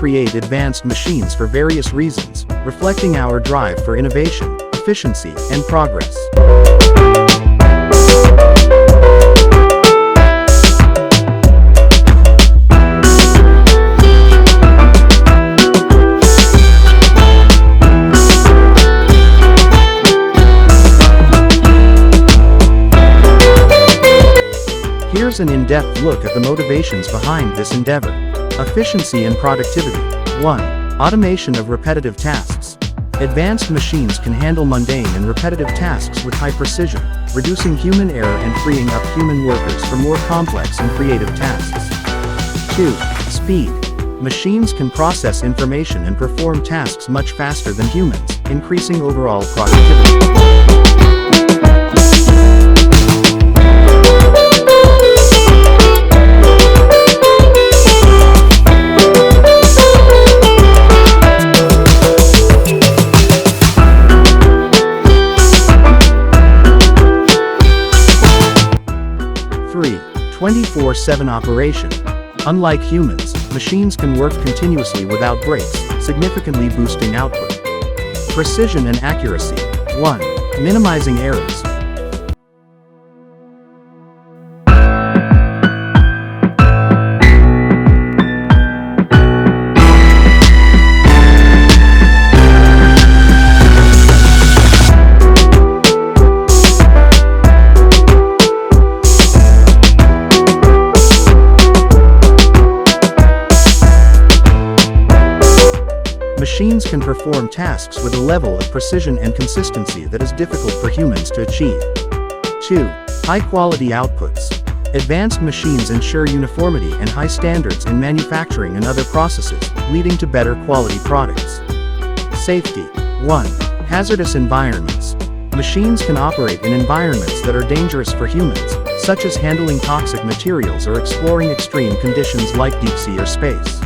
create advanced machines for various reasons, reflecting our drive for innovation, efficiency, and progress. Here's an in-depth look at the motivations behind this endeavor. Efficiency and productivity. 1. Automation of repetitive tasks. Advanced machines can handle mundane and repetitive tasks with high precision, reducing human error and freeing up human workers for more complex and creative tasks. 2. Speed. Machines can process information and perform tasks much faster than humans, increasing overall productivity. 24/7 operation. Unlike humans, machines can work continuously without breaks, significantly boosting output. Precision and accuracy. 1. Minimizing errors. 2. Machines can perform tasks with a level of precision and consistency that is difficult for humans to achieve. 2. High-quality outputs. Advanced machines ensure uniformity and high standards in manufacturing and other processes, leading to better quality products. Safety. 1. Hazardous environments. Machines can operate in environments that are dangerous for humans, such as handling toxic materials or exploring extreme conditions like deep sea or space.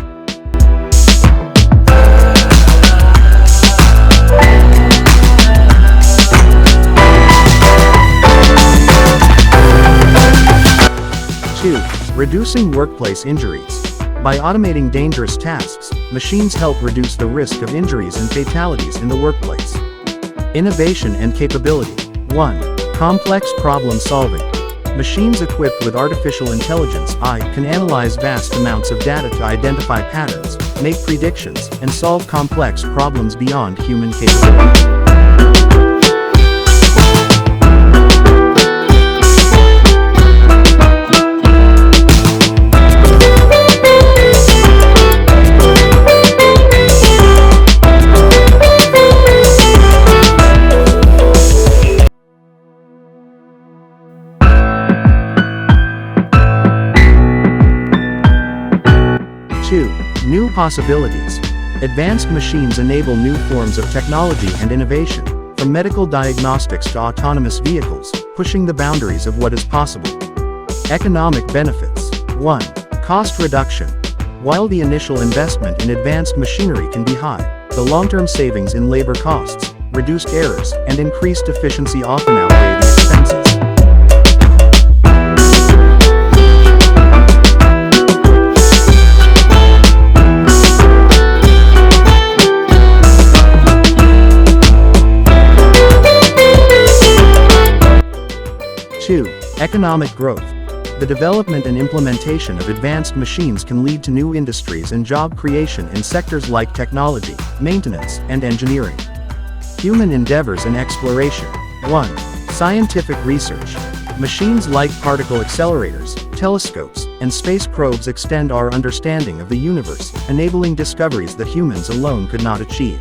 2. Reducing workplace injuries. By automating dangerous tasks, machines help reduce the risk of injuries and fatalities in the workplace. Innovation and capability. 1. Complex problem solving. Machines equipped with artificial intelligence (AI) can analyze vast amounts of data to identify patterns, make predictions, and solve complex problems beyond human capability. 2. New possibilities. Advanced machines enable new forms of technology and innovation, from medical diagnostics to autonomous vehicles, pushing the boundaries of what is possible. Economic benefits. 1. Cost reduction. While the initial investment in advanced machinery can be high, the long-term savings in labor costs, reduced errors, and increased efficiency often outweigh the expenses. 2. Economic growth. The development and implementation of advanced machines can lead to new industries and job creation in sectors like technology, maintenance, and engineering. Human endeavors and exploration. 1. Scientific research. Machines like particle accelerators, telescopes, and space probes extend our understanding of the universe, enabling discoveries that humans alone could not achieve.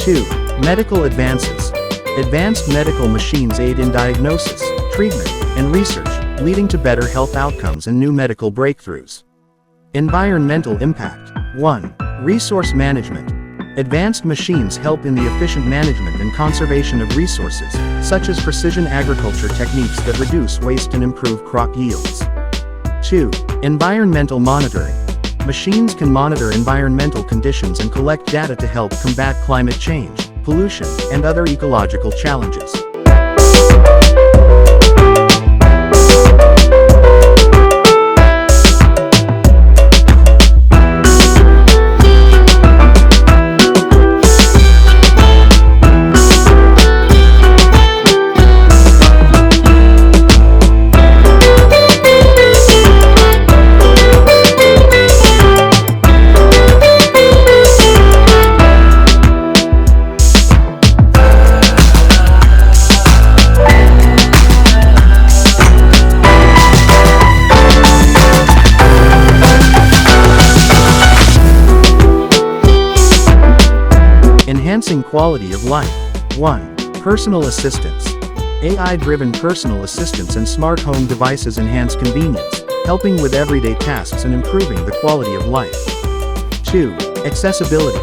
2. Medical advances. Advanced medical machines aid in diagnosis, treatment, and research, leading to better health outcomes and new medical breakthroughs. Environmental impact. 1. Resource management. Advanced machines help in the efficient management and conservation of resources, such as precision agriculture techniques that reduce waste and improve crop yields. 2. Environmental monitoring. Machines can monitor environmental conditions and collect data to help combat climate change, pollution, and other ecological challenges. Enhancing quality of life. 1. Personal assistance. AI-driven personal assistants and smart home devices enhance convenience, helping with everyday tasks and improving the quality of life. 2. Accessibility.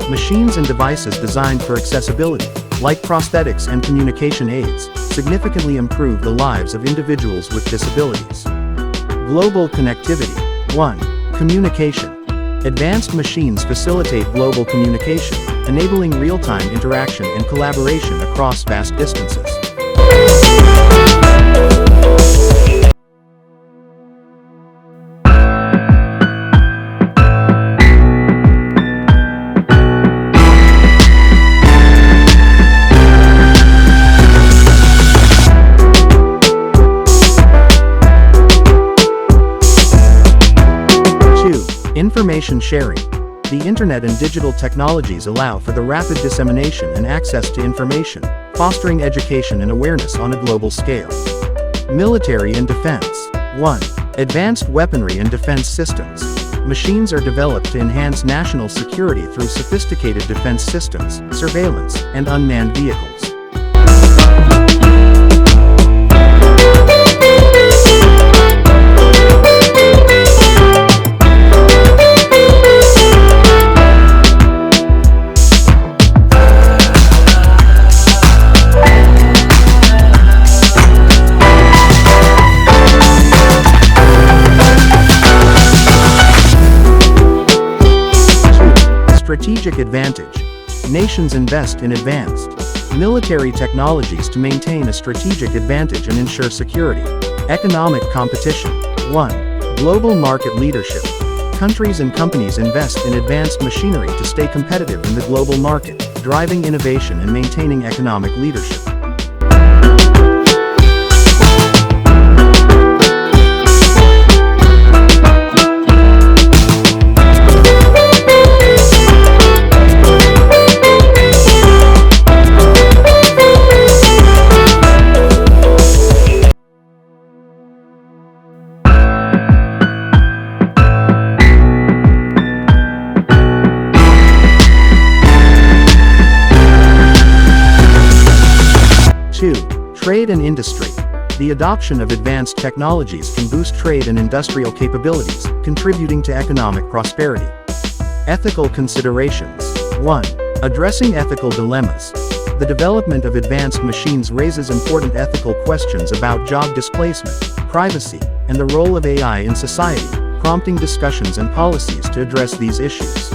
Machines and devices designed for accessibility, like prosthetics and communication aids, significantly improve the lives of individuals with disabilities. Global connectivity. 1. Communication. Advanced machines facilitate global communication, enabling real-time interaction and collaboration across vast distances. 2. Information sharing. The internet and digital technologies allow for the rapid dissemination and access to information, fostering education and awareness on a global scale. Military and defense. 1. Advanced weaponry and defense systems. Machines are developed to enhance national security through sophisticated defense systems, surveillance, and unmanned vehicles. 2. Strategic advantage. Nations invest in advanced military technologies to maintain a strategic advantage and ensure security. Economic competition. 1. Global market leadership. Countries and companies invest in advanced machinery to stay competitive in the global market, driving innovation and maintaining economic leadership. 2. Trade and industry. The adoption of advanced technologies can boost trade and industrial capabilities, contributing to economic prosperity. Ethical considerations. 1. Addressing ethical dilemmas. The development of advanced machines raises important ethical questions about job displacement, privacy, and the role of AI in society, prompting discussions and policies to address these issues.